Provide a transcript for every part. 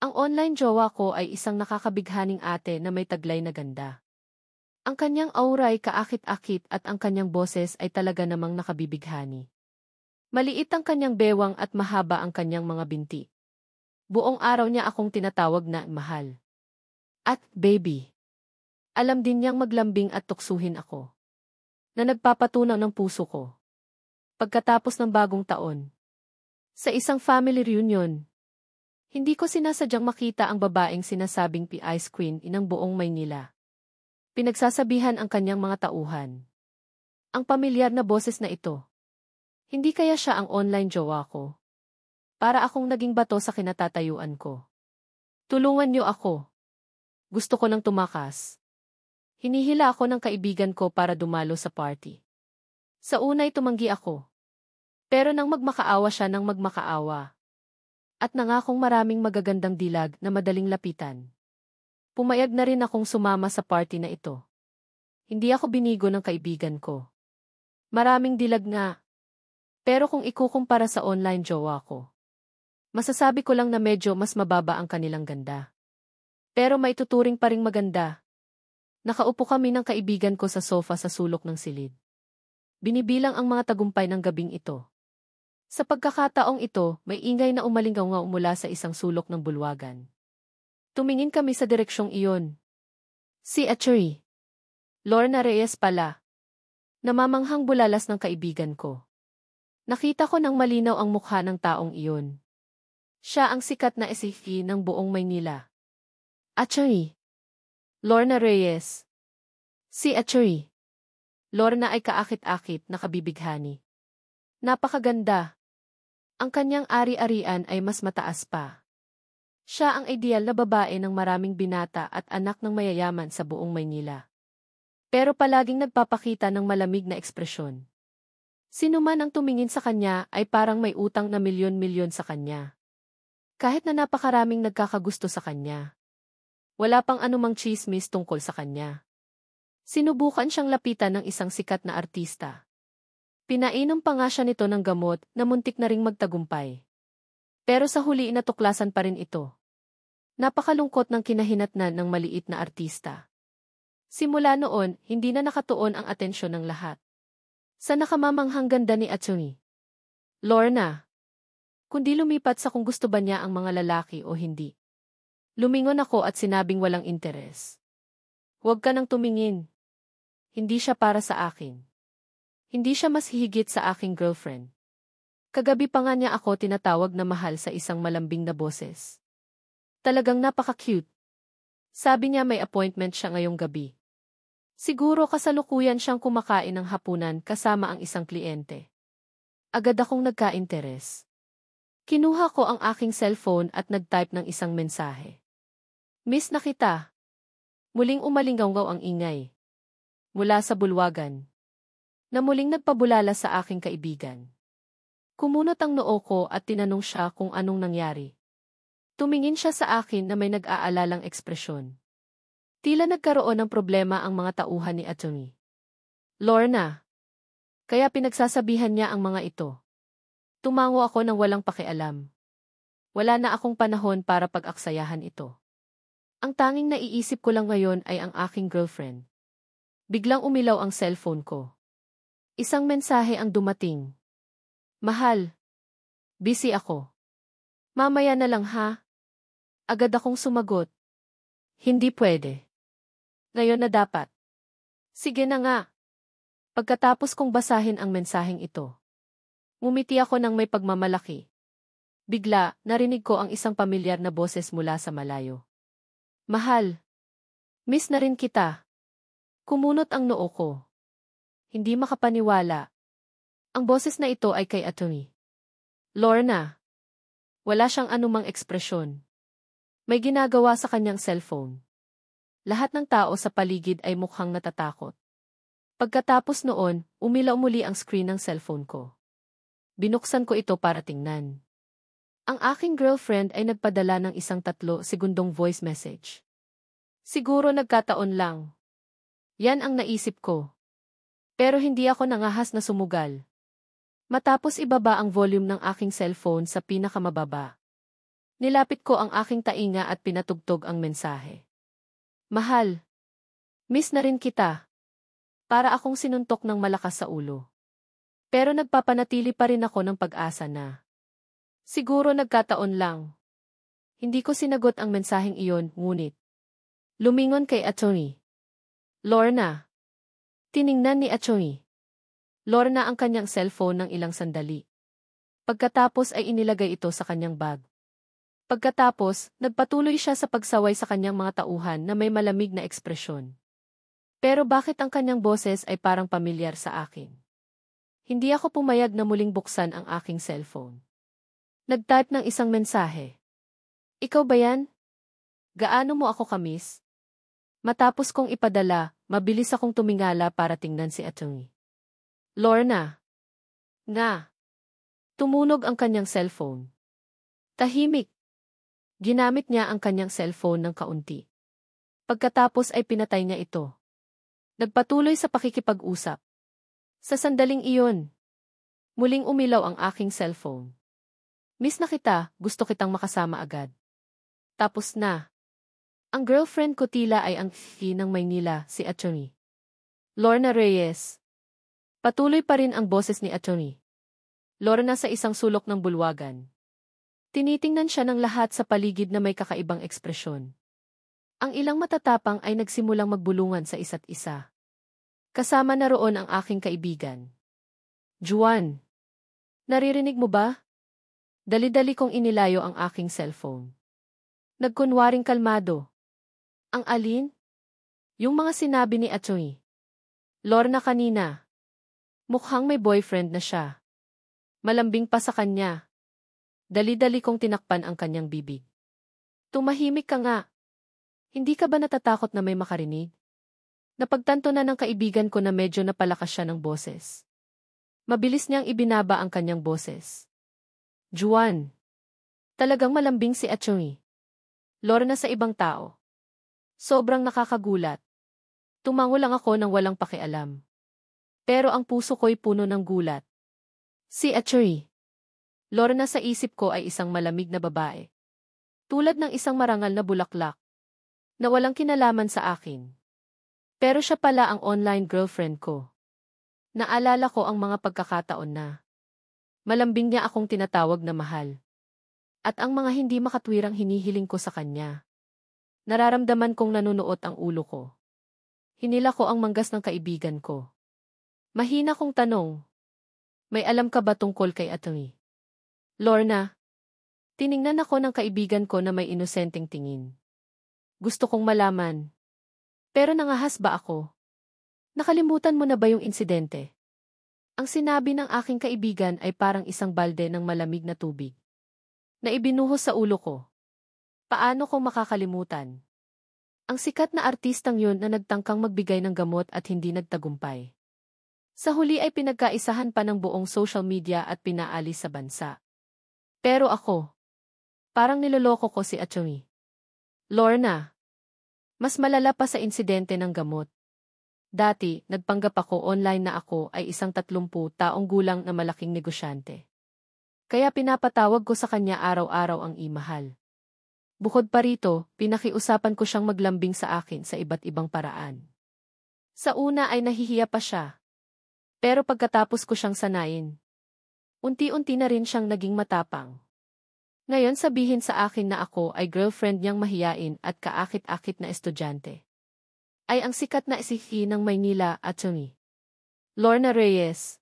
Ang online jowa ko ay isang nakakabighaning ate na may taglay na ganda. Ang kanyang aura ay kaakit-akit at ang kanyang boses ay talaga namang nakabibighani. Maliit ang kanyang bewang at mahaba ang kanyang mga binti. Buong araw niya akong tinatawag na mahal. At baby. Alam din niyang maglambing at tuksuhin ako. Na nagpapatunaw ng puso ko. Pagkatapos ng bagong taon. Sa isang family reunion. Hindi ko sinasadyang makita ang babaeng sinasabing P.I.'s Queen inang buong Maynila. Pinagsasabihan ang kanyang mga tauhan. Ang pamilyar na boses na ito. Hindi kaya siya ang online jowa ko? Para akong naging bato sa kinatatayuan ko. Tulungan niyo ako. Gusto ko nang tumakas. Hinihila ako ng kaibigan ko para dumalo sa party. Sa unay tumanggi ako. Pero nang magmakaawa siya nang magmakaawa. At nangakong maraming magagandang dilag na madaling lapitan. Pumayag na rin akong sumama sa party na ito. Hindi ako binigo ng kaibigan ko. Maraming dilag nga. Pero kung ikukumpara sa online jowa ko, masasabi ko lang na medyo mas mababa ang kanilang ganda. Pero may tuturing pa ring maganda. Nakaupo kami ng kaibigan ko sa sofa sa sulok ng silid. Binibilang ang mga tagumpay ng gabing ito. Sa pagkakataong ito, may ingay na umalingaw mula sa isang sulok ng bulwagan. Tumingin kami sa direksyong iyon. Si Atchery. Lorna Reyes pala. Namamanghang bulalas ng kaibigan ko. Nakita ko ng malinaw ang mukha ng taong iyon. Siya ang sikat na SFP ng buong Maynila. Atchery. Lorna Reyes. Si Atchery. Lorna ay kaakit-akit na kabibighani. Napakaganda. Ang kanyang ari-arian ay mas mataas pa. Siya ang ideal na babae ng maraming binata at anak ng mayayaman sa buong Maynila. Pero palaging nagpapakita ng malamig na ekspresyon. Sino man ang tumingin sa kanya ay parang may utang na milyon-milyon sa kanya. Kahit na napakaraming nagkakagusto sa kanya. Wala pang anumang chismis tungkol sa kanya. Sinubukan siyang lapitan ng isang sikat na artista. Pinainom pa nga siya nito ng gamot na muntik na ring magtagumpay. Pero sa huli inatuklasan pa rin ito. Napakalungkot ng kinahinatnan ng maliit na artista. Simula noon, hindi na nakatuon ang atensyon ng lahat. Sa nakamamanghang ganda ni Atchery. Lorna. Kundi lumipat sa kung gusto ba niya ang mga lalaki o hindi. Lumingon ako at sinabing walang interes. Huwag ka nang tumingin. Hindi siya para sa akin. Hindi siya mas hihigit sa aking girlfriend. Kagabi pa nga niya ako tinatawag na mahal sa isang malambing na boses. Talagang napaka-cute. Sabi niya may appointment siya ngayong gabi. Siguro kasalukuyan siyang kumakain ng hapunan kasama ang isang kliyente. Agad akong nagka-interes. Kinuha ko ang aking cellphone at nag-type ng isang mensahe. Miss na kita. Muling umalingaw ang ingay. Mula sa bulwagan. Na muling nagpabulala sa aking kaibigan. Kumunot ang noo ko at tinanong siya kung anong nangyari. Tumingin siya sa akin na may nag-aalalang ekspresyon. Tila nagkaroon ng problema ang mga tauhan ni Atchery. Lorna. Kaya pinagsasabihan niya ang mga ito. Tumango ako ng walang pakialam. Wala na akong panahon para pag-aksayahan ito. Ang tanging naiisip ko lang ngayon ay ang aking girlfriend. Biglang umilaw ang cellphone ko. Isang mensahe ang dumating. Mahal. Busy ako. Mamaya na lang ha? Agad akong sumagot. Hindi pwede. Ngayon na dapat. Sige na nga. Pagkatapos kong basahin ang mensaheng ito. Ngumiti ako ng may pagmamalaki. Bigla, narinig ko ang isang pamilyar na boses mula sa malayo. Mahal. Miss na rin kita. Kumunot ang noo ko. Hindi makapaniwala. Ang boses na ito ay kay Atchery. Lorna. Wala siyang anumang ekspresyon. May ginagawa sa kanyang cellphone. Lahat ng tao sa paligid ay mukhang natatakot. Pagkatapos noon, umilaw muli ang screen ng cellphone ko. Binuksan ko ito para tingnan. Ang aking girlfriend ay nagpadala ng isang 3 segundong voice message. Siguro nagkataon lang. Yan ang naisip ko. Pero hindi ako nangahas na sumugal. Matapos ibaba ang volume ng aking cellphone sa pinakamababa. Nilapit ko ang aking tainga at pinatugtog ang mensahe. Mahal. Miss na rin kita. Para akong sinuntok ng malakas sa ulo. Pero nagpapanatili pa rin ako ng pag-asa na. Siguro nagkataon lang. Hindi ko sinagot ang mensaheng iyon, ngunit. Lumingon kay Atty. Lorna. Tiningnan ni Atty. Lorna ang kanyang cellphone ng ilang sandali. Pagkatapos ay inilagay ito sa kanyang bag. Pagkatapos, nagpatuloy siya sa pagsaway sa kanyang mga tauhan na may malamig na ekspresyon. Pero bakit ang kanyang boses ay parang pamilyar sa akin? Hindi ako pumayag na muling buksan ang aking cellphone. Nag-type ng isang mensahe. Ikaw ba yan? Gaano mo ako kamiss? Matapos kong ipadala, mabilis akong tumingala para tingnan si Atty. Lorna. Nga. Tumunog ang kanyang cellphone. Tahimik. Ginamit niya ang kanyang cellphone ng kaunti. Pagkatapos ay pinatay niya ito. Nagpatuloy sa pakikipag-usap. Sa sandaling iyon, muling umilaw ang aking cellphone. Miss na kita, gusto kitang makasama agad. Tapos na. Ang girlfriend ko tila ay ang ng Maynila, si Atty. Lorna Reyes. Patuloy pa rin ang boses ni Atty. Lorna sa isang sulok ng bulwagan. Tinitingnan siya ng lahat sa paligid na may kakaibang ekspresyon. Ang ilang matatapang ay nagsimulang magbulungan sa isa't isa. Kasama na roon ang aking kaibigan. Juan. Naririnig mo ba? Dali-dali kong inilayo ang aking cellphone. Nagkunwaring kalmado. Ang alin? Yung mga sinabi ni Atty. Lorna kanina. Mukhang may boyfriend na siya. Malambing pa sa kanya. Dali-dali kong tinakpan ang kanyang bibig. Tumahimik ka nga. Hindi ka ba natatakot na may makarinig? Napagtanto na ng kaibigan ko na medyo napalakas siya ng boses. Mabilis niyang ibinaba ang kanyang boses. Juan. Talagang malambing si Atty. Lorna sa ibang tao. Sobrang nakakagulat. Tumango lang ako nang walang pakialam. Pero ang puso ko'y puno ng gulat. Si Atty. Lorna sa isip ko ay isang malamig na babae. Tulad ng isang marangal na bulaklak. Na walang kinalaman sa akin. Pero siya pala ang online girlfriend ko. Naalala ko ang mga pagkakataon na. Malambing niya akong tinatawag na mahal. At ang mga hindi makatwirang hinihiling ko sa kanya. Nararamdaman kong nanunuot ang ulo ko. Hinila ko ang manggas ng kaibigan ko. Mahina kong tanong. May alam ka ba tungkol kay Atty. Lorna? Tiningnan ako ng kaibigan ko na may inosenteng tingin. Gusto kong malaman. Pero nangahas ba ako? Nakalimutan mo na ba yung insidente? Ang sinabi ng aking kaibigan ay parang isang balde ng malamig na tubig. Na ibinuhos sa ulo ko. Paano ko makakalimutan? Ang sikat na artistang yun na nagtangkang magbigay ng gamot at hindi nagtagumpay. Sa huli ay pinagkaisahan pa ng buong social media at pinaalis sa bansa. Pero ako, parang niloloko ko si Atty. Lorna. Mas malala pa sa insidente ng gamot. Dati, nagpanggap ako online na ako ay isang 30 taong gulang na malaking negosyante. Kaya pinapatawag ko sa kanya araw-araw ang imahal. Bukod pa rito, pinakiusapan ko siyang maglambing sa akin sa iba't ibang paraan. Sa una ay nahihiya pa siya. Pero pagkatapos ko siyang sanayin, unti-unti na rin siyang naging matapang. Ngayon sabihin sa akin na ako ay girlfriend niyang mahiyain at kaakit-akit na estudyante. Ay ang sikat na isihi ng Maynila, Atty. Lorna Reyes.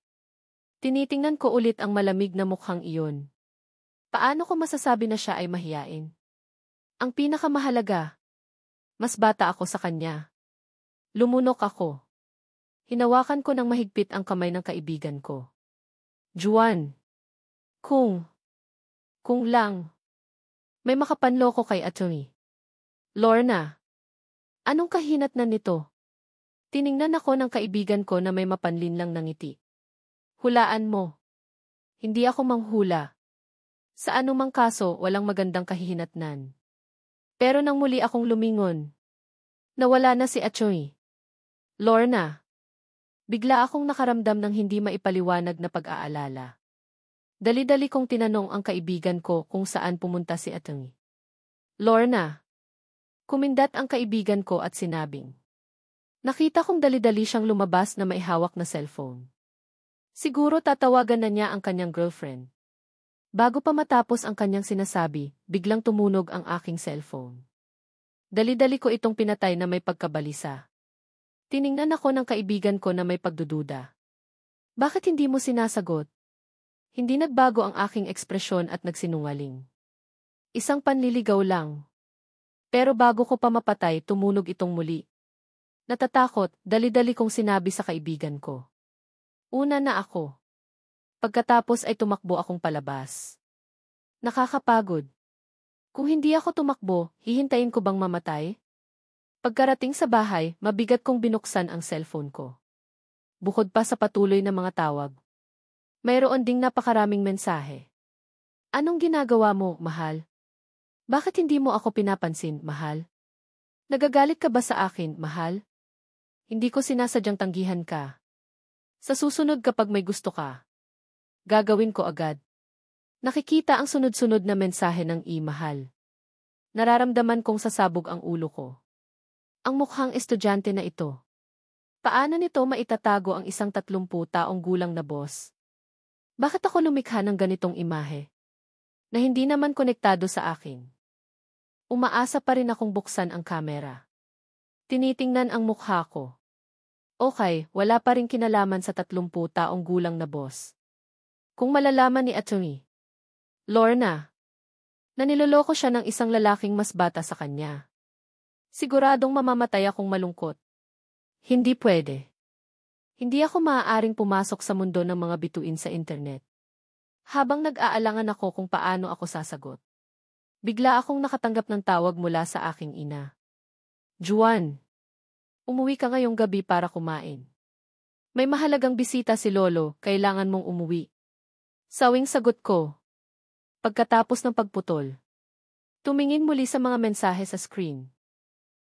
Tinitingnan ko ulit ang malamig na mukhang iyon. Paano ko masasabi na siya ay mahiyain? Ang pinakamahalaga, mas bata ako sa kanya. Lumunok ako. Hinawakan ko ng mahigpit ang kamay ng kaibigan ko. Juan. Kung lang. May makapanloko kay Atty. Lorna. Anong kahinatnan nito? Tiningnan ako ng kaibigan ko na may mapanlinlang na ngiti. Hulaan mo. Hindi ako manghula. Sa anumang kaso, walang magandang kahihinatnan. Pero nang muli akong lumingon, nawala na si Atty. Lorna. Bigla akong nakaramdam ng hindi maipaliwanag na pag-aalala. Dali-dali kong tinanong ang kaibigan ko kung saan pumunta si Atty. Lorna. Kumindat ang kaibigan ko at sinabing. Nakita kong dali-dali siyang lumabas na may hawak na cellphone. Siguro tatawagan na niya ang kanyang girlfriend. Bago pa matapos ang kanyang sinasabi, biglang tumunog ang aking cellphone. Dali-dali ko itong pinatay na may pagkabalisa. Tiningnan ako ng kaibigan ko na may pagdududa. Bakit hindi mo sinasagot? Hindi nagbago ang aking ekspresyon at nagsinungaling. Isang panliligaw lang. Pero bago ko pa mapatay, tumunog itong muli. Natatakot, dali-dali kong sinabi sa kaibigan ko. Una na ako. Pagkatapos ay tumakbo akong palabas. Nakakapagod. Kung hindi ako tumakbo, hihintayin ko bang mamatay? Pagkarating sa bahay, mabigat kong binuksan ang cellphone ko. Bukod pa sa patuloy na mga tawag, mayroon ding napakaraming mensahe. Anong ginagawa mo, mahal? Bakit hindi mo ako pinapansin, mahal? Nagagalit ka ba sa akin, mahal? Hindi ko sinasadyang tanggihan ka. Sa susunod kapag may gusto ka, gagawin ko agad. Nakikita ang sunod-sunod na mensahe ng mahal. Nararamdaman kong sasabog ang ulo ko. Ang mukhang estudyante na ito. Paano nito maitatago ang isang 30 taong gulang na boss? Bakit ako lumikha ng ganitong imahe? Na hindi naman konektado sa akin. Umaasa pa rin akong buksan ang kamera. Tinitingnan ang mukha ko. Okay, wala pa rin kinalaman sa 30 taong gulang na boss. Kung malalaman ni Atty. Lorna, na niloloko siya ng isang lalaking mas bata sa kanya. Siguradong mamamatay akong malungkot. Hindi pwede. Hindi ako maaaring pumasok sa mundo ng mga bituin sa internet. Habang nag-aalangan ako kung paano ako sasagot, bigla akong nakatanggap ng tawag mula sa aking ina. Juan, umuwi ka ngayong gabi para kumain. May mahalagang bisita si Lolo, kailangan mong umuwi. Sawing sagot ko. Pagkatapos ng pagputol, tumingin muli sa mga mensahe sa screen.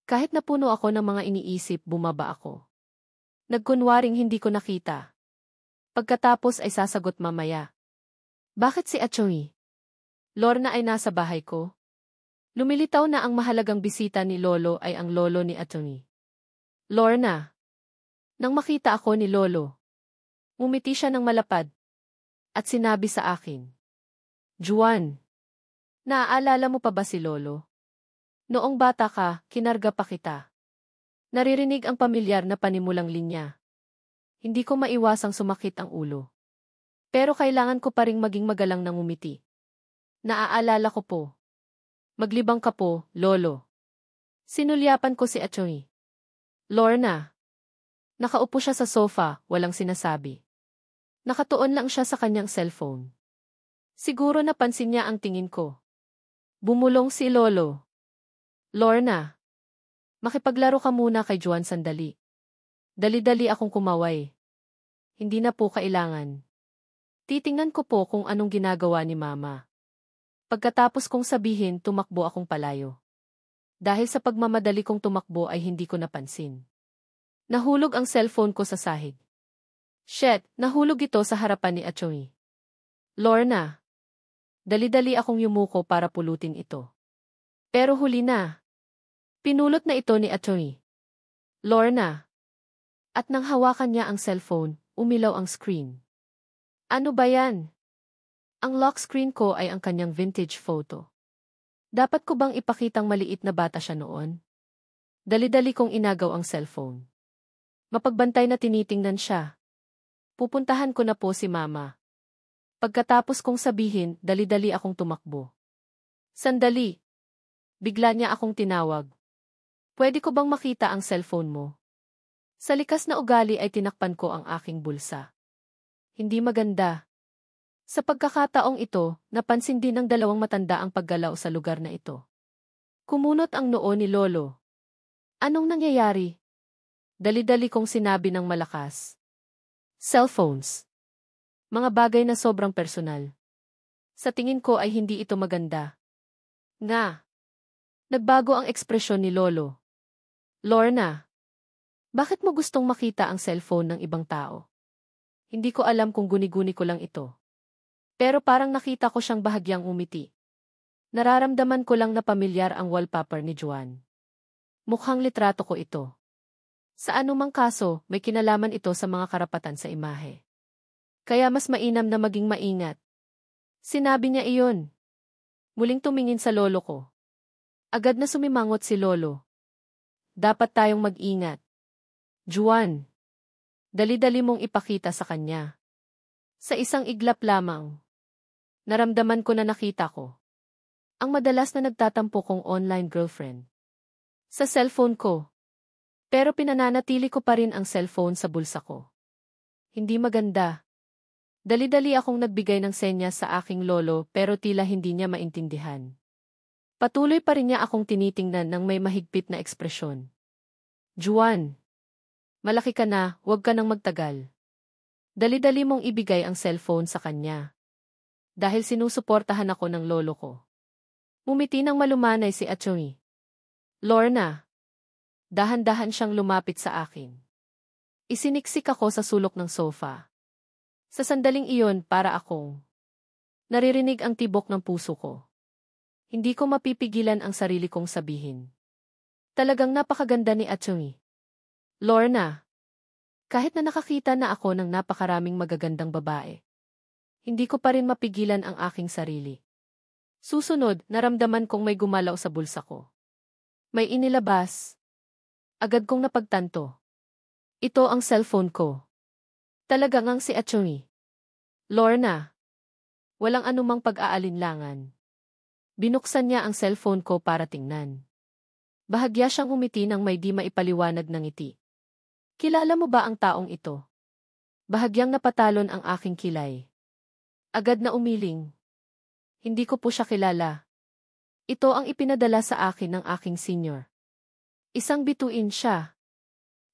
Kahit napuno ako ng mga iniisip, bumaba ako. Nagkunwaring hindi ko nakita. Pagkatapos ay sasagot mamaya. Bakit si Atty. Lorna ay nasa bahay ko? Lumilitaw na ang mahalagang bisita ni Lolo ay ang lolo ni Atty. Lorna. Nang makita ako ni Lolo, umiti siya ng malapad at sinabi sa akin, Juan, naaalala mo pa ba si Lolo? Noong bata ka, kinarga pa kita. Naririnig ang pamilyar na panimulang linya. Hindi ko maiwasang sumakit ang ulo. Pero kailangan ko pa ring maging magalang nang umiti. Naaalala ko po. Maglibang ka po, Lolo. Sinulyapan ko si Atty. Lorna. Nakaupo siya sa sofa, walang sinasabi. Nakatuon lang siya sa kanyang cellphone. Siguro napansin niya ang tingin ko. Bumulong si Lolo. Lorna. Makipaglaro ka muna kay Juan sandali. Dali-dali akong kumaway. Hindi na po kailangan. Titingnan ko po kung anong ginagawa ni Mama. Pagkatapos kong sabihin, tumakbo akong palayo. Dahil sa pagmamadali kong tumakbo ay hindi ko napansin. Nahulog ang cellphone ko sa sahig. Shit, nahulog ito sa harapan ni Atty. Lorna. Dali-dali akong yumuko para pulutin ito. Pero huli na. Pinulot na ito ni Atty. Lorna. At nang hawakan niya ang cellphone, umilaw ang screen. Ano ba yan? Ang lock screen ko ay ang kanyang vintage photo. Dapat ko bang ipakitang maliit na bata siya noon? Dali-dali kong inagaw ang cellphone. Mapagbantay na tinitingnan siya. Pupuntahan ko na po si Mama. Pagkatapos kong sabihin, dali-dali akong tumakbo. Sandali. Bigla niya akong tinawag. Pwede ko bang makita ang cellphone mo? Sa likas na ugali ay tinakpan ko ang aking bulsa. Hindi maganda. Sa pagkakataong ito, napansin din ng dalawang matanda ang paggalaw sa lugar na ito. Kumunot ang noo ni Lolo. Anong nangyayari? Dali-dali kong sinabi ng malakas. Cellphones. Mga bagay na sobrang personal. Sa tingin ko ay hindi ito maganda. Nga. Nagbago ang ekspresyon ni Lolo. Lorna. Bakit mo gustong makita ang cellphone ng ibang tao? Hindi ko alam kung guni-guni ko lang ito. Pero parang nakita ko siyang bahagyang umiti. Nararamdaman ko lang na pamilyar ang wallpaper ni Juan. Mukhang litrato ko ito. Sa anumang kaso, may kinalaman ito sa mga karapatan sa imahe. Kaya mas mainam na maging maingat. Sinabi niya iyon. Muling tumingin sa lolo ko. Agad na sumimangot si lolo. Dapat tayong mag-ingat. Juan. Dali-dali mong ipakita sa kanya. Sa isang iglap lamang. Naramdaman ko na nakita ko. Ang madalas na nagtatampo kong online girlfriend. Sa cellphone ko. Pero pinananatili ko pa rin ang cellphone sa bulsa ko. Hindi maganda. Dali-dali akong nagbigay ng senyas sa aking lolo pero tila hindi niya maintindihan. Patuloy pa rin niya akong tinitingnan ng may mahigpit na ekspresyon. Juan. Malaki ka na, huwag ka nang magtagal. Dali-dali mong ibigay ang cellphone sa kanya. Dahil sinusuportahan ako ng lolo ko. Mumiti ng malumanay si Atchoy. Lorna. Dahan-dahan siyang lumapit sa akin. Isiniksik ako sa sulok ng sofa. Sa sandaling iyon para akong naririnig ang tibok ng puso ko. Hindi ko mapipigilan ang sarili kong sabihin. Talagang napakaganda ni Atchoy. Lorna. Kahit na nakakita na ako ng napakaraming magagandang babae, hindi ko pa rin mapigilan ang aking sarili. Susunod, naramdaman kong may gumalaw sa bulsa ko. May inilabas. Agad kong napagtanto. Ito ang cellphone ko. Talagang ang si Atchoy. Lorna. Walang anumang pag-aalinlangan. Binuksan niya ang cellphone ko para tingnan. Bahagya siyang umiti nang may di maipaliwanag ng ngiti. Kilala mo ba ang taong ito? Bahagyang napatalon ang aking kilay. Agad na umiling. Hindi ko po siya kilala. Ito ang ipinadala sa akin ng aking senior. Isang bituin siya.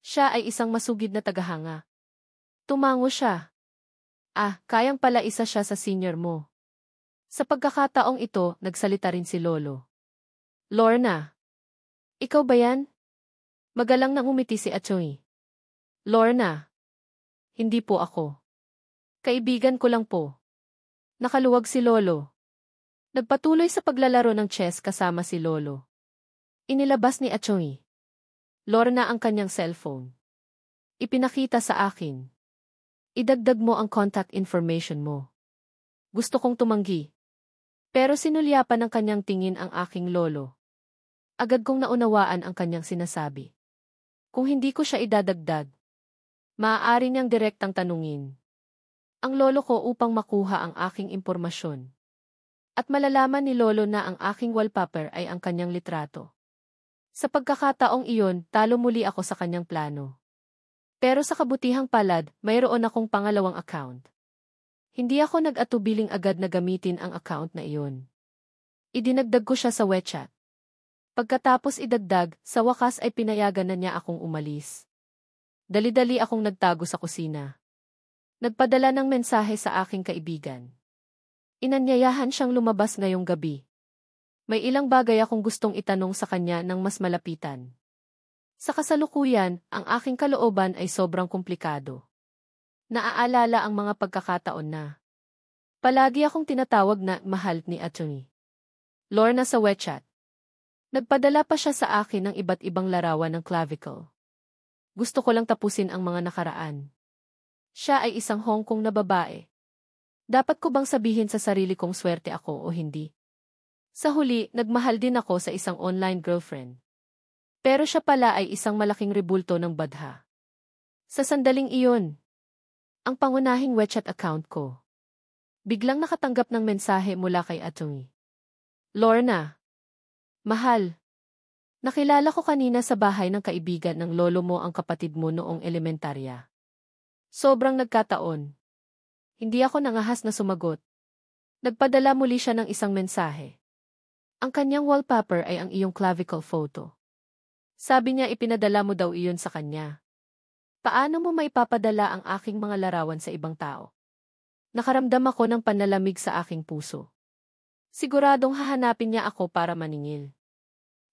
Siya ay isang masugid na tagahanga. Tumango siya. Ah, kayang pala isa siya sa senior mo. Sa pagkakataong ito, nagsalita rin si Lolo. Lorna. Ikaw ba yan? Magalang nang umiti si Atchoy. Lorna. Hindi po ako. Kaibigan ko lang po. Nakaluwag si Lolo. Nagpatuloy sa paglalaro ng chess kasama si Lolo. Inilabas ni Atchoy. Lorna ang kanyang cellphone. Ipinakita sa akin. Idagdag mo ang contact information mo. Gusto kong tumanggi. Pero sinulyapan ng kanyang tingin ang aking lolo. Agad kong naunawaan ang kanyang sinasabi. Kung hindi ko siya idadagdag, maaari niyang direktang tanungin ang lolo ko upang makuha ang aking impormasyon. At malalaman ni lolo na ang aking wallpaper ay ang kanyang litrato. Sa pagkakataong iyon, talo muli ako sa kanyang plano. Pero sa kabutihang palad, mayroon akong pangalawang account. Hindi ako nag-atubiling agad na gamitin ang account na iyon. Idinagdag ko siya sa WeChat. Pagkatapos idagdag, sa wakas ay pinayagan na niya akong umalis. Dali-dali akong nagtago sa kusina. Nagpadala ng mensahe sa aking kaibigan. Inanyayahan siyang lumabas ngayong gabi. May ilang bagay akong gustong itanong sa kanya ng mas malapitan. Sa kasalukuyan, ang aking kalooban ay sobrang komplikado. Naaalala ang mga pagkakataon na palagi akong tinatawag na mahal ni Atchoy. Lorna sa WeChat. Nagpadala pa siya sa akin ng iba't ibang larawan ng clavicle. Gusto ko lang tapusin ang mga nakaraan. Siya ay isang Hong Kong na babae. Dapat ko bang sabihin sa sarili kong swerte ako o hindi? Sa huli, nagmahal din ako sa isang online girlfriend. Pero siya pala ay isang malaking rebulto ng badha. Sa sandaling iyon, ang pangunahing WeChat account ko. Biglang nakatanggap ng mensahe mula kay Atchoy. Lorna. Mahal. Nakilala ko kanina sa bahay ng kaibigan ng lolo mo ang kapatid mo noong elementarya. Sobrang nagkataon. Hindi ako nangahas na sumagot. Nagpadala muli siya ng isang mensahe. Ang kanyang wallpaper ay ang iyong clavicle photo. Sabi niya ipinadala mo daw iyon sa kanya. Paano mo maipapadala ang aking mga larawan sa ibang tao? Nakaramdam ako ng panlalamig sa aking puso. Siguradong hahanapin niya ako para maningil.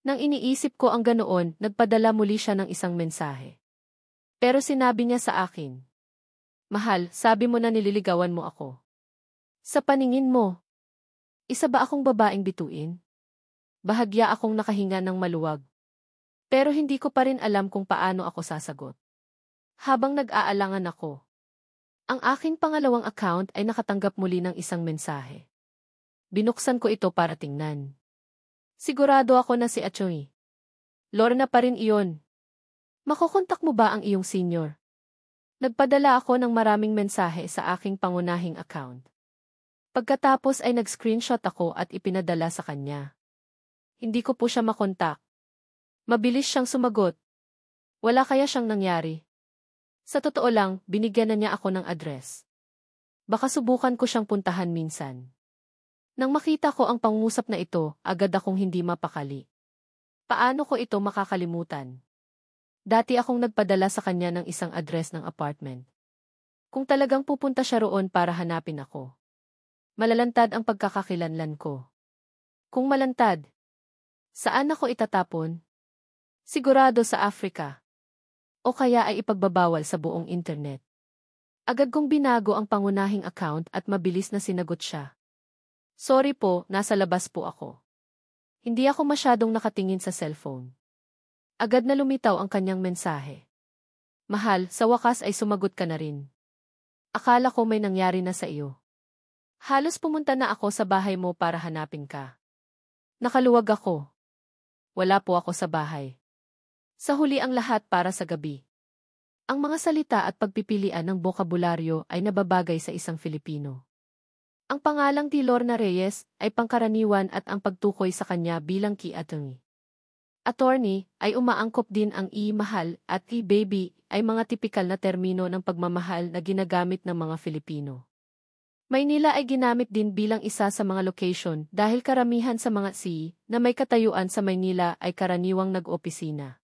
Nang iniisip ko ang ganoon, nagpadala muli siya ng isang mensahe. Pero sinabi niya sa akin, Mahal, sabi mo na nililigawan mo ako. Sa paningin mo, Isa ba akong babaeng bituin? Bahagya akong nakahinga ng maluwag. Pero hindi ko pa rin alam kung paano ako sasagot. Habang nag-aalangan ako, ang aking pangalawang account ay nakatanggap muli ng isang mensahe. Binuksan ko ito para tingnan. Sigurado ako na si Achoy. Lorna pa rin iyon. Makokontak mo ba ang iyong senior? Nagpadala ako ng maraming mensahe sa aking pangunahing account. Pagkatapos ay nag-screenshot ako at ipinadala sa kanya. Hindi ko po siya makontak. Mabilis siyang sumagot. Wala kaya siyang nangyari. Sa totoo lang, binigyan na niya ako ng address. Baka subukan ko siyang puntahan minsan. Nang makita ko ang pangungusap na ito, agad akong hindi mapakali. Paano ko ito makakalimutan? Dati akong nagpadala sa kanya ng isang address ng apartment. Kung talagang pupunta siya roon para hanapin ako. Malalantad ang pagkakakilanlan ko. Kung malantad, saan ako itatapon? Sigurado sa Africa. O kaya ay ipagbabawal sa buong internet. Agad kong binago ang pangunahing account at mabilis na sinagot siya. Sorry po, nasa labas po ako. Hindi ako masyadong nakatingin sa cellphone. Agad na lumitaw ang kanyang mensahe. Mahal, sa wakas ay sumagot ka na rin. Akala ko may nangyari na sa iyo. Halos pumunta na ako sa bahay mo para hanapin ka. Nakaluwag ako. Wala po ako sa bahay. Sa huli ang lahat para sa gabi. Ang mga salita at pagpipilian ng bokabularyo ay nababagay sa isang Filipino. Ang pangalang T. Lorna Reyes ay pangkaraniwan at ang pagtukoy sa kanya bilang ki-attorney. Attorney ay umaangkop din ang i-mahal at i-baby ay mga tipikal na termino ng pagmamahal na ginagamit ng mga Filipino. Maynila ay ginamit din bilang isa sa mga location dahil karamihan sa mga C na may katayuan sa Maynila ay karaniwang nag-opisina.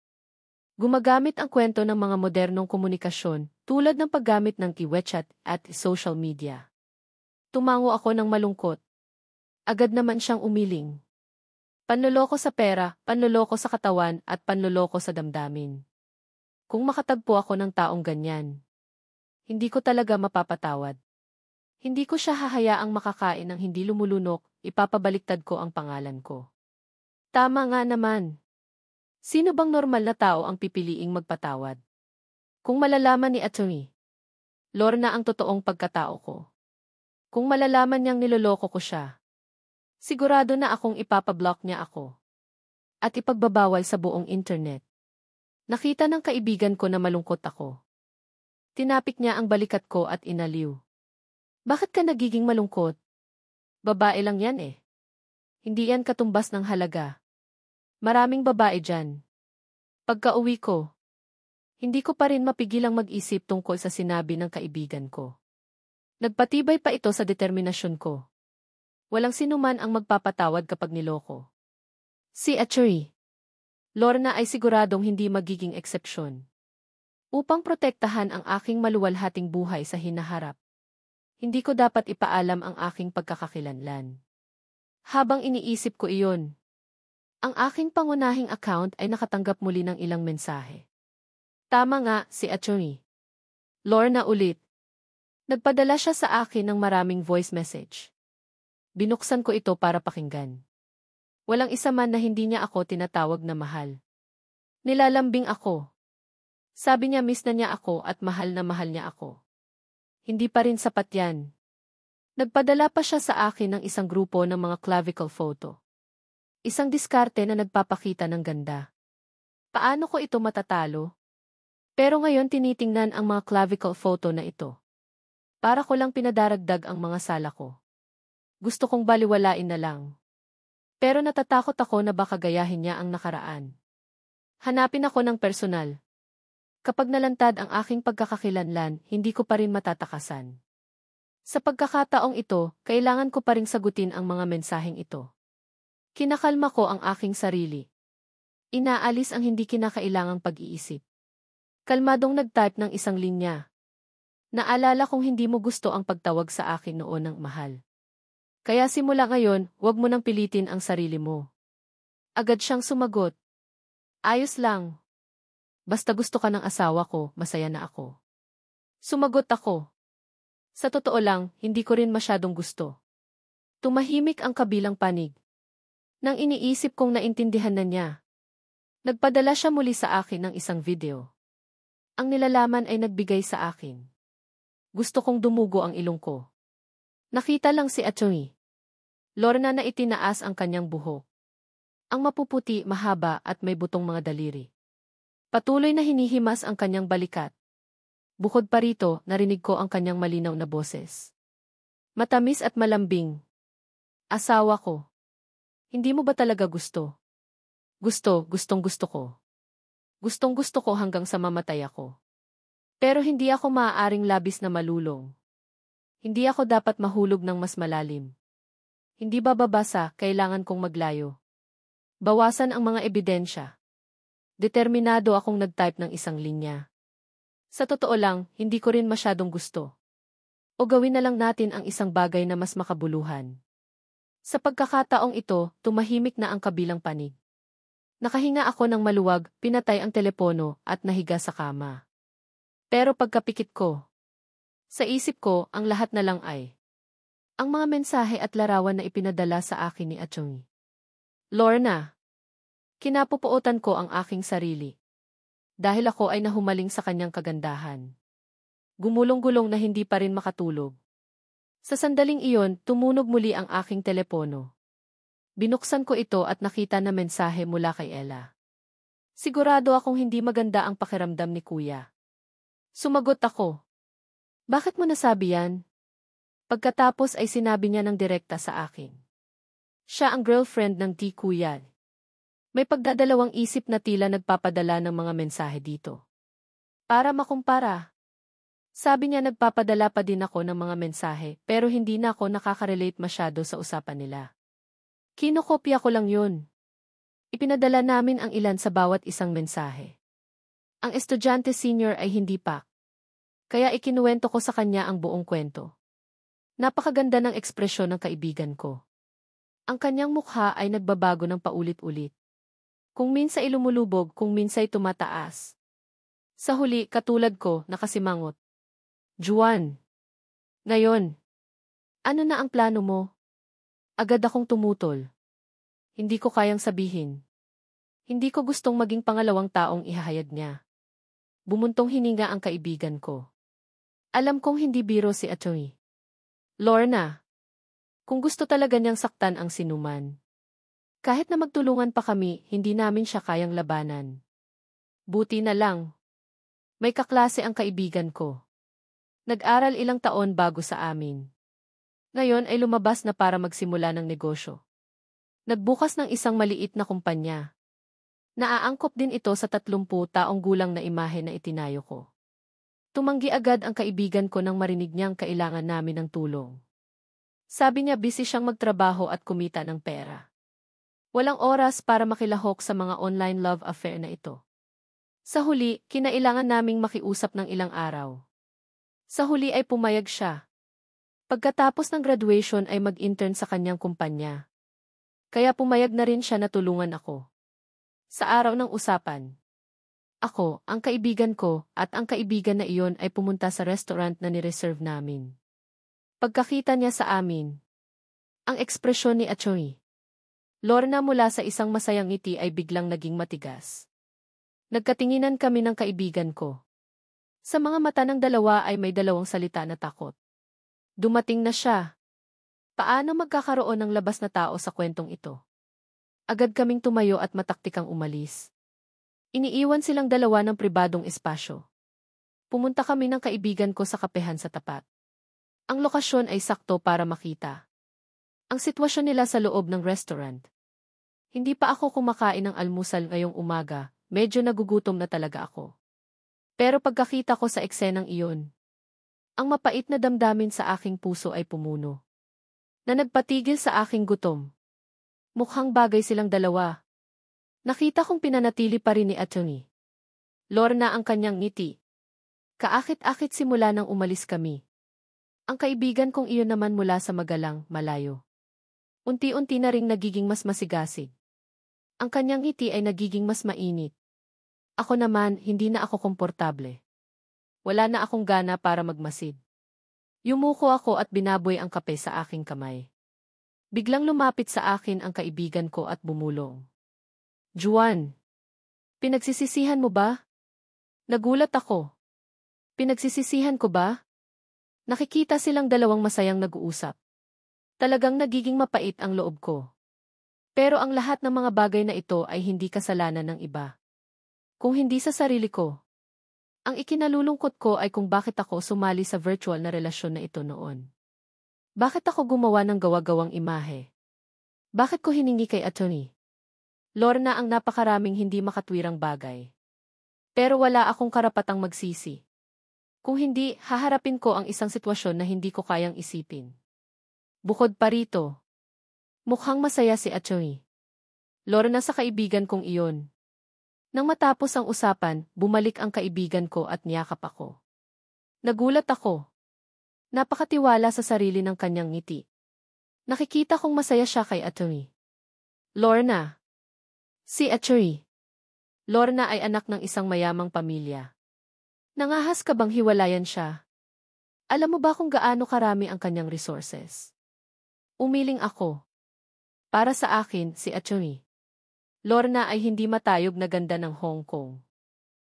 Gumagamit ang kwento ng mga modernong komunikasyon tulad ng paggamit ng WeChat at social media. Tumango ako ng malungkot. Agad naman siyang umiling. Panloloko sa pera, panloloko sa katawan at panloloko sa damdamin. Kung makatagpo ako ng taong ganyan, hindi ko talaga mapapatawad. Hindi ko siya hahayaang makakain ng hindi lumulunok, ipapabaliktad ko ang pangalan ko. Tama nga naman. Sino bang normal na tao ang pipiliing magpatawad? Kung malalaman ni Atty. Lorna ang totoong pagkatao ko. Kung malalaman niyang niloloko ko siya, sigurado na akong ipapablock niya ako. At ipagbabawal sa buong internet. Nakita ng kaibigan ko na malungkot ako. Tinapik niya ang balikat ko at inaliw. Bakit ka nagiging malungkot? Babae lang yan eh. Hindi yan katumbas ng halaga. Maraming babae dyan. Pagka-uwi ko, hindi ko pa rin mapigilang mag-isip tungkol sa sinabi ng kaibigan ko. Nagpatibay pa ito sa determinasyon ko. Walang sinuman ang magpapatawad kapag niloko. Si Atty. Lorna ay siguradong hindi magiging eksepsyon. Upang protektahan ang aking maluwalhating buhay sa hinaharap, hindi ko dapat ipaalam ang aking pagkakakilanlan. Habang iniisip ko iyon, ang aking pangunahing account ay nakatanggap muli ng ilang mensahe. Tama nga, si Atty. Lorna ulit. Nagpadala siya sa akin ng maraming voice message. Binuksan ko ito para pakinggan. Walang isa man na hindi niya ako tinatawag na mahal. Nilalambing ako. Sabi niya miss na niya ako at mahal niya ako. Hindi pa rin sapat yan. Nagpadala pa siya sa akin ng isang grupo ng mga clavicle photo. Isang diskarte na nagpapakita ng ganda. Paano ko ito matatalo? Pero ngayon tinitingnan ang mga clavicle photo na ito. Para ko lang pinadaragdag ang mga sala ko. Gusto kong baliwalain na lang. Pero natatakot ako na baka gayahin niya ang nakaraan. Hanapin ako ng personal. Kapag nalantad ang aking pagkakakilanlan, hindi ko pa rin matatakasan. Sa pagkakataong ito, kailangan ko pa ring sagutin ang mga mensaheng ito. Kinakalma ko ang aking sarili. Inaalis ang hindi kinakailangang pag-iisip. Kalmadong nag-type ng isang linya. Naalala kong hindi mo gusto ang pagtawag sa akin noon ng mahal. Kaya simula ngayon, huwag mo nang pilitin ang sarili mo. Agad siyang sumagot. Ayos lang. Basta gusto ka ng asawa ko, masaya na ako. Sumagot ako. Sa totoo lang, hindi ko rin masyadong gusto. Tumahimik ang kabilang panig. Nang iniisip kong naintindihan na niya, nagpadala siya muli sa akin ng isang video. Ang nilalaman ay nagbigay sa akin. Gusto kong dumugo ang ilong ko. Nakita lang si Atty. Lorna na itinaas ang kanyang buhok. Ang mapuputi, mahaba at may butong mga daliri. Patuloy na hinihimas ang kanyang balikat. Bukod pa rito, narinig ko ang kanyang malinaw na boses. Matamis at malambing. Asawa ko. Hindi mo ba talaga gusto? Gustong-gusto ko. Gustong-gusto ko hanggang sa mamatay ako. Pero hindi ako maaaring labis na malulong. Hindi ako dapat mahulog ng mas malalim. Hindi bababasa, kailangan kong maglayo. Bawasan ang mga ebidensya. Determinado akong nag-type ng isang linya. Sa totoo lang, hindi ko rin masyadong gusto. O gawin na lang natin ang isang bagay na mas makabuluhan. Sa pagkakataong ito, tumahimik na ang kabilang panig. Nakahinga ako ng maluwag, pinatay ang telepono, at nahiga sa kama. Pero pagkapikit ko, sa isip ko, ang lahat na lang ay ang mga mensahe at larawan na ipinadala sa akin ni Atty. Lorna. Kinapupuotan ko ang aking sarili. Dahil ako ay nahumaling sa kanyang kagandahan. Gumulong-gulong na hindi pa rin makatulog. Sa sandaling iyon, tumunog muli ang aking telepono. Binuksan ko ito at nakita na mensahe mula kay Ella. Sigurado akong hindi maganda ang pakiramdam ni Kuya. Sumagot ako. Bakit mo nasabi yan? Pagkatapos ay sinabi niya ng direkta sa akin. Siya ang girlfriend ng Kuya. May pagdadalawang isip na tila nagpapadala ng mga mensahe dito. Para makumpara. Sabi niya nagpapadala pa din ako ng mga mensahe pero hindi na ako nakaka-relate masyado sa usapan nila. Kinokopya ko lang yun. Ipinadala namin ang ilan sa bawat isang mensahe. Ang estudyante senior ay hindi pa. Kaya ikinuwento ko sa kanya ang buong kwento. Napakaganda ng ekspresyon ng kaibigan ko. Ang kanyang mukha ay nagbabago ng paulit-ulit. Kung minsan ay lumulubog, kung minsan ay tumataas. Sa huli, katulad ko, nakasimangot. Juan. Ngayon. Ano na ang plano mo? Agad akong tumutol. Hindi ko kayang sabihin. Hindi ko gustong maging pangalawang taong ihahayag niya. Bumuntong hininga ang kaibigan ko. Alam kong hindi biro si Atty. Lorna. Kung gusto talaga niyang saktan ang sinuman. Kahit na magtulungan pa kami, hindi namin siya kayang labanan. Buti na lang. May kaklase ang kaibigan ko. Nag-aral ilang taon bago sa amin. Ngayon ay lumabas na para magsimula ng negosyo. Nagbukas ng isang maliit na kumpanya. Naaangkop din ito sa 30 taong gulang na imahe na itinayo ko. Tumanggi agad ang kaibigan ko nang marinig niyang kailangan namin ng tulong. Sabi niya busy siyang magtrabaho at kumita ng pera. Walang oras para makilahok sa mga online love affair na ito. Sa huli, kinailangan naming makiusap ng ilang araw. Sa huli ay pumayag siya. Pagkatapos ng graduation ay mag-intern sa kanyang kumpanya. Kaya pumayag na rin siya na tulungan ako. Sa araw ng usapan, ako, ang kaibigan ko, at ang kaibigan na iyon ay pumunta sa restaurant na nireserve namin. Pagkakita niya sa amin, ang ekspresyon ni Atty. Lorna mula sa isang masayang ngiti ay biglang naging matigas. Nagkatinginan kami ng kaibigan ko. Sa mga mata ng dalawa ay may dalawang salita na takot. Dumating na siya. Paano magkakaroon ng labas na tao sa kwentong ito? Agad kaming tumayo at mataktikang umalis. Iniiwan silang dalawa ng pribadong espasyo. Pumunta kami ng kaibigan ko sa kapehan sa tapat. Ang lokasyon ay sakto para makita ang sitwasyon nila sa loob ng restaurant. Hindi pa ako kumakain ng almusal ngayong umaga, medyo nagugutom na talaga ako. Pero pagkakita ko sa eksenang iyon, ang mapait na damdamin sa aking puso ay pumuno. Na nagpatigil sa aking gutom. Mukhang bagay silang dalawa. Nakita kong pinanatili pa rin ni Atty. Lorna ang kanyang ngiti. Kaakit-akit simula nang umalis kami. Ang kaibigan kong iyon naman mula sa magalang, malayo. Unti-unti na ring nagiging mas masigasig. Ang kanyang ngiti ay nagiging mas mainit. Ako naman, hindi na ako komportable. Wala na akong gana para magmasid. Yumuko ako at binaboy ang kape sa aking kamay. Biglang lumapit sa akin ang kaibigan ko at bumulong. Juan, pinagsisisihan mo ba? Nagulat ako. Pinagsisisihan ko ba? Nakikita silang dalawang masayang nag-uusap. Talagang nagiging mapait ang loob ko. Pero ang lahat ng mga bagay na ito ay hindi kasalanan ng iba. Kung hindi sa sarili ko. Ang ikinalulungkot ko ay kung bakit ako sumali sa virtual na relasyon na ito noon. Bakit ako gumawa ng gawa-gawang imahe? Bakit ko hiningi kay attorney Lorna ang napakaraming hindi makatwirang bagay? Pero wala akong karapatang magsisi. Kung hindi, haharapin ko ang isang sitwasyon na hindi ko kayang isipin. Bukod pa rito, mukhang masaya si attorney Lorna sa kaibigan kong iyon. Nang matapos ang usapan, bumalik ang kaibigan ko at niyakap ako. Nagulat ako. Napakatiwala sa sarili ng kanyang ngiti. Nakikita kong masaya siya kay attorney Lorna. Si attorney Lorna ay anak ng isang mayamang pamilya. Nangahas ka bang hiwalayan siya? Alam mo ba kung gaano karami ang kanyang resources? Umiling ako. Para sa akin, si attorney Lorna ay hindi matayog na ganda ng Hong Kong.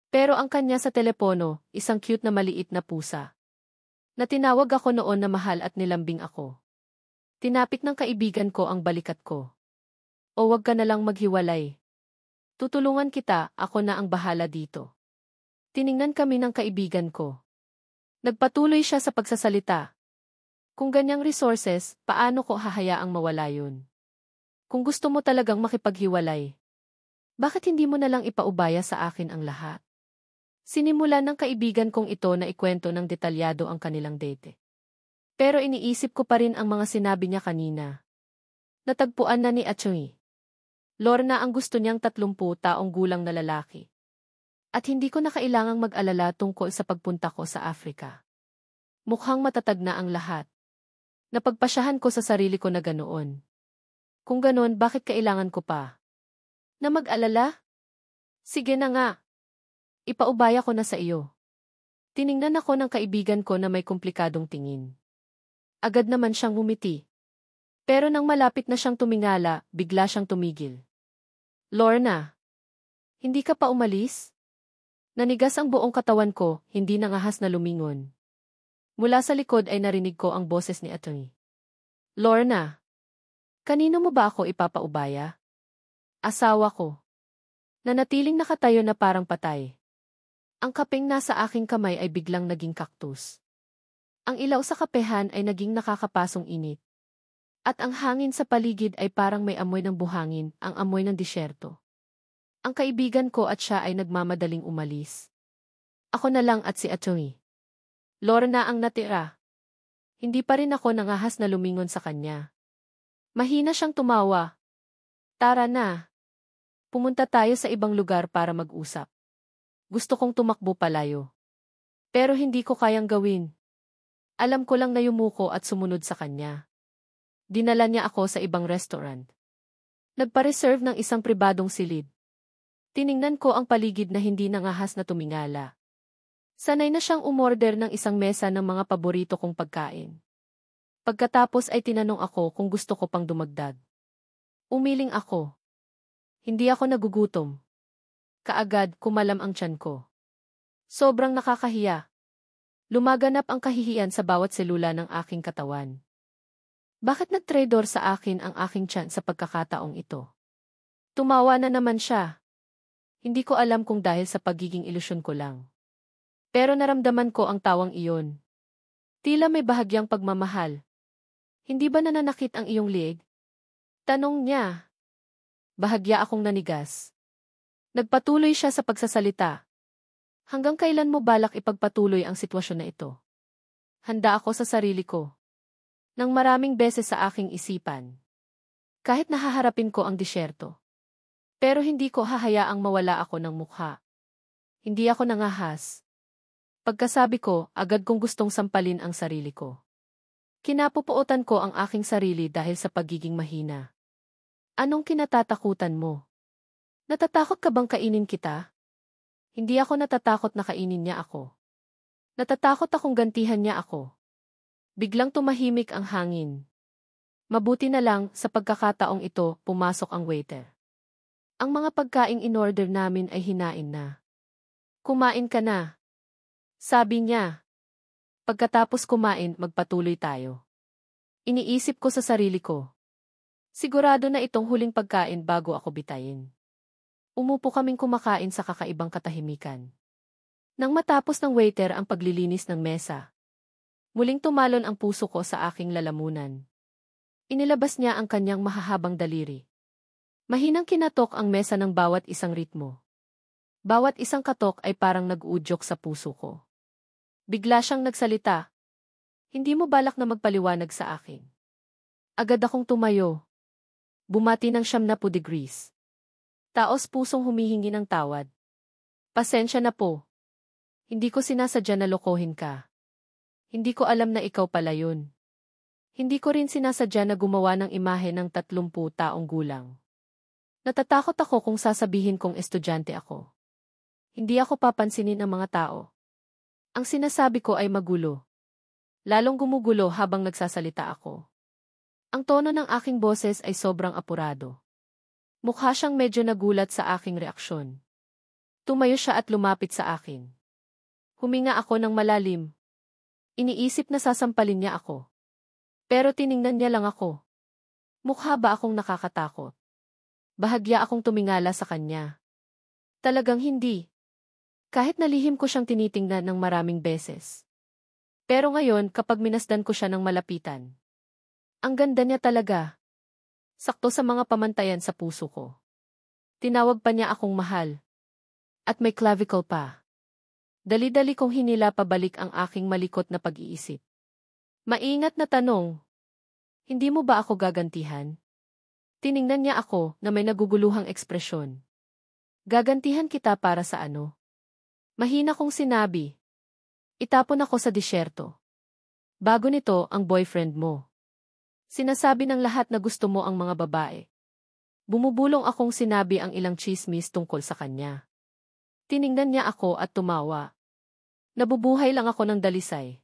Pero ang kanya sa telepono, isang cute na maliit na pusa. Na tinawag ako noon na mahal at nilambing ako. Tinapik ng kaibigan ko ang balikat ko. O wag ka na lang maghiwalay. Tutulungan kita, ako na ang bahala dito. Tiningnan kami ng kaibigan ko. Nagpatuloy siya sa pagsasalita. Kung ganyang resources, paano ko hahayaang mawala yun? Kung gusto mo talagang makipaghiwalay, bakit hindi mo na lang ipaubaya sa akin ang lahat? Sinimulan ng kaibigan kong ito na ikwento ng detalyado ang kanilang date. Pero iniisip ko pa rin ang mga sinabi niya kanina. Natagpuan na ni attorney Lorna ang gusto niyang 30 taong gulang na lalaki. At hindi ko na kailangang mag-alala tungkol sa pagpunta ko sa Africa. Mukhang matatag na ang lahat. Napagpasyahan ko sa sarili ko na ganoon. Kung ganoon, bakit kailangan ko pa na mag-alala? Sige na nga. Ipaubaya ko na sa iyo. Tiningnan ako ng kaibigan ko na may komplikadong tingin. Agad naman siyang ngumiti. Pero nang malapit na siyang tumingala, bigla siyang tumigil. Lorna, hindi ka pa umalis? Nanigas ang buong katawan ko, hindi nangahas na lumingon. Mula sa likod ay narinig ko ang boses ni attorney Lorna, kanino mo ba ako ipapaubaya? Asawa ko. Nanatiling nakatayo na parang patay. Ang kapeng nasa aking kamay ay biglang naging kaktus. Ang ilaw sa kapehan ay naging nakakapasong init. At ang hangin sa paligid ay parang may amoy ng buhangin, ang amoy ng disyerto. Ang kaibigan ko at siya ay nagmamadaling umalis. Ako na lang at si attorney Lorna ang natira. Hindi pa rin ako nangahas na lumingon sa kanya. Mahina siyang tumawa. Tara na. Pumunta tayo sa ibang lugar para mag-usap. Gusto kong tumakbo palayo. Pero hindi ko kayang gawin. Alam ko lang na yumuko at sumunod sa kanya. Dinala niya ako sa ibang restaurant. Nagpa-reserve ng isang pribadong silid. Tiningnan ko ang paligid na hindi nangahas na tumingala. Sanay na siyang umorder ng isang mesa ng mga paborito kong pagkain. Pagkatapos ay tinanong ako kung gusto ko pang dumagdag. Umiling ako. Hindi ako nagugutom. Kaagad, kumalam ang tiyan ko. Sobrang nakakahiya. Lumaganap ang kahihiyan sa bawat selula ng aking katawan. Bakit nag-traitor sa akin ang aking tiyan sa pagkakataong ito? Tumawa na naman siya. Hindi ko alam kung dahil sa pagiging ilusyon ko lang. Pero naramdaman ko ang tawang iyon. Tila may bahagyang pagmamahal. Hindi ba nananakit ang iyong liig? Tanong niya. Bahagya akong nanigas. Nagpatuloy siya sa pagsasalita. Hanggang kailan mo balak ipagpatuloy ang sitwasyon na ito? Handa ako sa sarili ko. Nang maraming beses sa aking isipan. Kahit nahaharapin ko ang disyerto. Pero hindi ko hahayaang mawala ako ng mukha. Hindi ako nangahas. Pagkasabi ko, agad kong gustong sampalin ang sarili ko. Kinapupuotan ko ang aking sarili dahil sa pagiging mahina. Anong kinatatakutan mo? Natatakot ka bang kainin kita? Hindi ako natatakot na kainin niya ako. Natatakot akong gantihan niya ako. Biglang tumahimik ang hangin. Mabuti na lang, sa pagkakataong ito, pumasok ang waiter. Ang mga pagkaing in-order namin ay hinain na. Kumain ka na. Sabi niya. Pagkatapos kumain, magpatuloy tayo. Iniisip ko sa sarili ko. Sigurado na itong huling pagkain bago ako bitayin. Umupo kaming kumakain sa kakaibang katahimikan. Nang matapos ng waiter ang paglilinis ng mesa, muling tumalon ang puso ko sa aking lalamunan. Inilabas niya ang kanyang mahahabang daliri. Mahinang kinatok ang mesa ng bawat isang ritmo. Bawat isang katok ay parang nag-uudyok sa puso ko. Bigla siyang nagsalita. Hindi mo balak na magpaliwanag sa akin. Agad akong tumayo. Bumati ng 90 degrees. Taos pusong humihingi ng tawad. Pasensya na po. Hindi ko sinasadya na lokohin ka. Hindi ko alam na ikaw pala yun. Hindi ko rin sinasadya na gumawa ng imahe ng 30 taong gulang. Natatakot ako kung sasabihin kong estudyante ako. Hindi ako papansinin ng mga tao. Ang sinasabi ko ay magulo. Lalong gumugulo habang nagsasalita ako. Ang tono ng aking boses ay sobrang apurado. Mukha siyang medyo nagulat sa aking reaksyon. Tumayo siya at lumapit sa akin. Huminga ako ng malalim. Iniisip na sasampalin niya ako. Pero tiningnan niya lang ako. Mukha ba akong nakakatakot? Bahagya akong tumingala sa kanya. Talagang hindi. Kahit nalihim ko siyang tinitingnan ng maraming beses. Pero ngayon, kapag minasdan ko siya ng malapitan, ang ganda niya talaga. Sakto sa mga pamantayan sa puso ko. Tinawag pa niya akong mahal. At may clavicle pa. Dali-dali kong hinila pabalik ang aking malikot na pag-iisip. Maingat na tanong. Hindi mo ba ako gagantihan? Tiningnan niya ako na may naguguluhang ekspresyon. Gagantihan kita para sa ano? Mahina kong sinabi. Itapon ako sa disyerto. Bago nito ang boyfriend mo. Sinasabi ng lahat na gusto mo ang mga babae. Bumubulong akong sinabi ang ilang chismis tungkol sa kanya. Tiningnan niya ako at tumawa. Nabubuhay lang ako ng dalisay.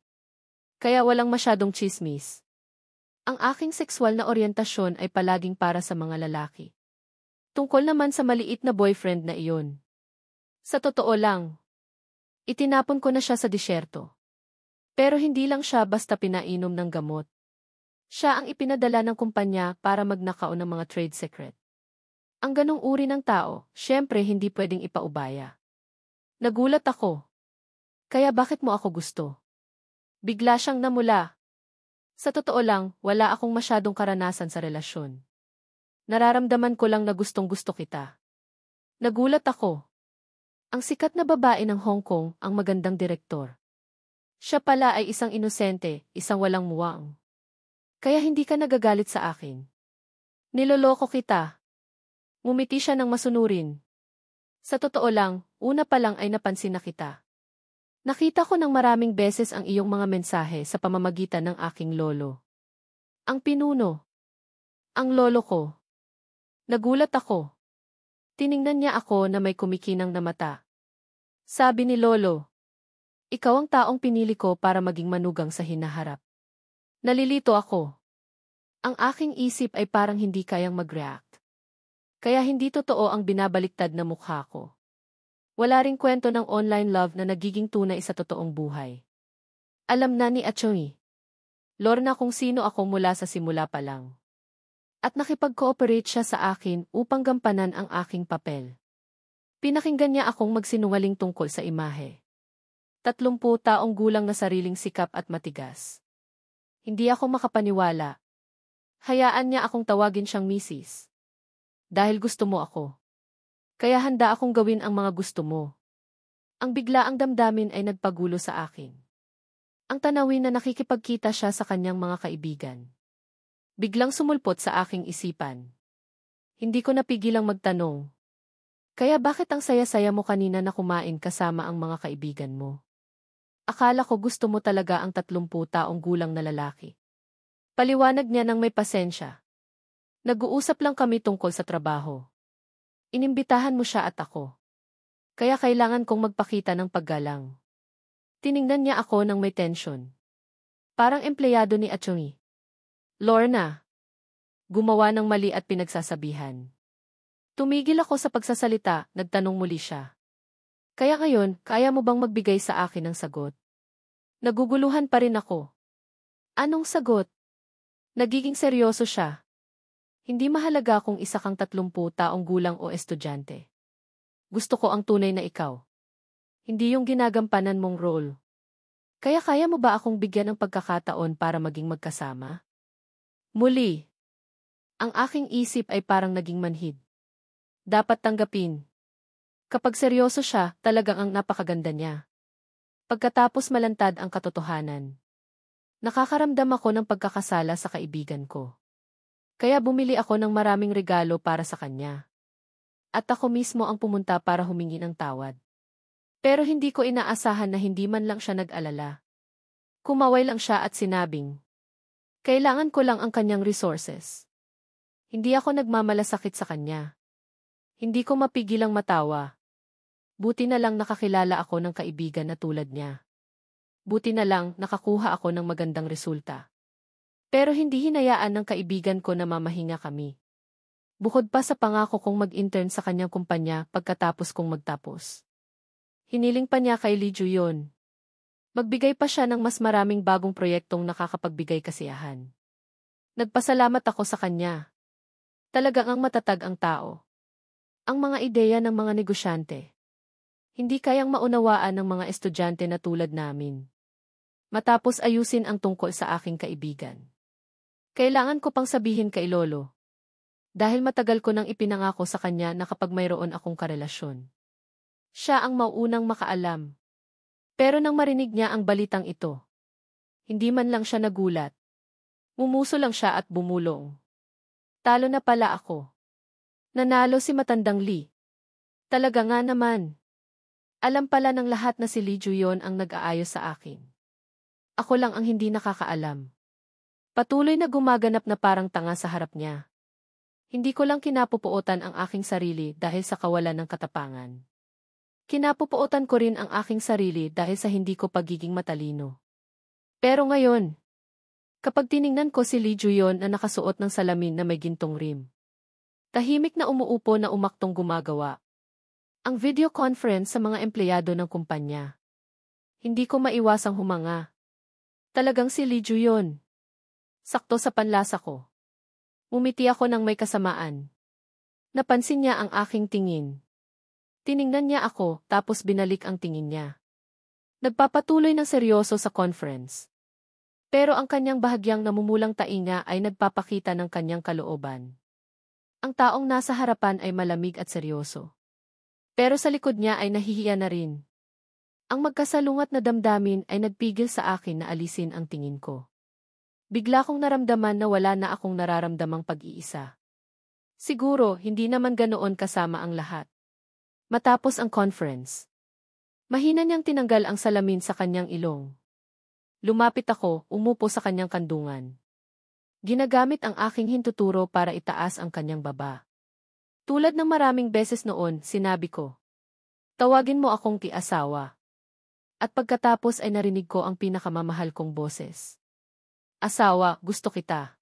Kaya walang masyadong chismis. Ang aking sexual na oryentasyon ay palaging para sa mga lalaki. Tungkol naman sa maliit na boyfriend na iyon. Sa totoo lang, itinapon ko na siya sa disyerto. Pero hindi lang siya basta pinainom ng gamot. Siya ang ipinadala ng kumpanya para magnakaw ng mga trade secret. Ang ganong uri ng tao, syempre hindi pwedeng ipaubaya. Nagulat ako. Kaya bakit mo ako gusto? Bigla siyang namula. Sa totoo lang, wala akong masyadong karanasan sa relasyon. Nararamdaman ko lang na gustong-gusto kita. Nagulat ako. Ang sikat na babae ng Hong Kong, ang magandang direktor. Siya pala ay isang inosente, isang walang muwang. Kaya hindi ka nagagalit sa akin. Niloloko kita. Ngumiti siya ng masunurin. Sa totoo lang, una pa lang ay napansin na kita. Nakita ko ng maraming beses ang iyong mga mensahe sa pamamagitan ng aking lolo. Ang pinuno. Ang lolo ko. Nagulat ako. Tiningnan niya ako na may kumikinang na mata. Sabi ni lolo, ikaw ang taong pinili ko para maging manugang sa hinaharap. Nalilito ako. Ang aking isip ay parang hindi kayang mag-react. Kaya hindi totoo ang binabaliktad na mukha ko. Wala ring kwento ng online love na nagiging tunay sa totoong buhay. Alam na ni Atchoy Lorna kung sino ako mula sa simula pa lang. At nakipag-cooperate siya sa akin upang gampanan ang aking papel. Pinakinggan niya akong magsinungaling tungkol sa imahe. 30 taong gulang na sariling sikap at matigas. Hindi ako makapaniwala. Hayaan niya akong tawagin siyang misis. Dahil gusto mo ako. Kaya handa akong gawin ang mga gusto mo. Ang biglaang damdamin ay nagpagulo sa akin. Ang tanawin na nakikipagkita siya sa kanyang mga kaibigan. Biglang sumulpot sa aking isipan. Hindi ko napigilang magtanong. Kaya bakit ang saya-saya mo kanina na kumain kasama ang mga kaibigan mo? Akala ko gusto mo talaga ang 30 taong gulang na lalaki. Paliwanag niya nang may pasensya. Nag-uusap lang kami tungkol sa trabaho. Inimbitahan mo siya at ako. Kaya kailangan kong magpakita ng paggalang. Tiningnan niya ako ng may tensyon. Parang empleyado ni Atchoy Lorna, Gumawa ng mali at pinagsasabihan. Tumigil ako sa pagsasalita, nagtanong muli siya. Kaya ngayon, kaya mo bang magbigay sa akin ng sagot? Naguguluhan pa rin ako. Anong sagot? Nagiging seryoso siya. Hindi mahalaga kung isa kang 30 taong gulang o estudyante. Gusto ko ang tunay na ikaw. Hindi yung ginagampanan mong role. Kaya mo ba akong bigyan ng pagkakataon para maging magkasama? Muli. Ang aking isip ay parang naging manhid. Dapat tanggapin. Kapag seryoso siya, talagang ang napakaganda niya. Pagkatapos malantad ang katotohanan. Nakakaramdam ako ng pagkakasala sa kaibigan ko. Kaya bumili ako ng maraming regalo para sa kanya. At ako mismo ang pumunta para humingi ng tawad. Pero hindi ko inaasahan na hindi man lang siya nag-alala. Kumaway lang siya at sinabing, kailangan ko lang ang kanyang resources. Hindi ako nagmamalasakit sa kanya. Hindi ko mapigilang matawa. Buti na lang nakakilala ako ng kaibigan na tulad niya. Buti na lang nakakuha ako ng magandang resulta. Pero hindi hinayaan ng kaibigan ko na mamahinga kami. Bukod pa sa pangako kong mag-intern sa kanyang kumpanya pagkatapos kong magtapos. Hiniling pa niya kay Lee Ju-yeon. Magbigay pa siya ng mas maraming bagong proyektong nakakapagbigay kasiyahan. Nagpasalamat ako sa kanya. Talagang ang matatag ang tao. Ang mga ideya ng mga negosyante. Hindi kayang maunawaan ng mga estudyante na tulad namin. Matapos ayusin ang tungkol sa aking kaibigan. Kailangan ko pang sabihin kay Lolo. Dahil matagal ko nang ipinangako sa kanya na kapag mayroon akong karelasyon. Siya ang mauunang makaalam. Pero nang marinig niya ang balitang ito, hindi man lang siya nagulat. Mumuso lang siya at bumulong. Talo na pala ako. Nanalo si matandang Lee. Talaga nga naman. Alam pala ng lahat na si Lee Ju-yeon ang nag-aayos sa akin. Ako lang ang hindi nakakaalam. Patuloy na gumaganap na parang tanga sa harap niya. Hindi ko lang kinapupuotan ang aking sarili dahil sa kawalan ng katapangan. Kinapupuotan ko rin ang aking sarili dahil sa hindi ko pagiging matalino. Pero ngayon, kapag tiningnan ko si Lee Ju-yeon na nakasuot ng salamin na may gintong rim, tahimik na umuupo na umaktong gumagawa ang video conference sa mga empleyado ng kumpanya. Hindi ko maiwasang humanga. Talagang si Lee Ju-yeon. Sakto sa panlasa ko. Umiti ako ng may kasamaan. Napansin niya ang aking tingin. Tiningnan niya ako, tapos binalik ang tingin niya. Nagpapatuloy ng seryoso sa conference. Pero ang kanyang bahagyang namumulang tainga ay nagpapakita ng kanyang kalooban. Ang taong nasa harapan ay malamig at seryoso. Pero sa likod niya ay nahihiya na rin. Ang magkasalungat na damdamin ay nagpigil sa akin na alisin ang tingin ko. Bigla kong naramdaman na wala na akong nararamdamang pag-iisa. Siguro, hindi naman ganoon kasama ang lahat. Matapos ang conference, mahina niyang tinanggal ang salamin sa kanyang ilong. Lumapit ako, umupo sa kanyang kandungan. Ginagamit ang aking hintuturo para itaas ang kanyang baba. Tulad ng maraming beses noon, sinabi ko, tawagin mo akong ki-asawa. At pagkatapos ay narinig ko ang pinakamamahal kong boses. Asawa, gusto kita.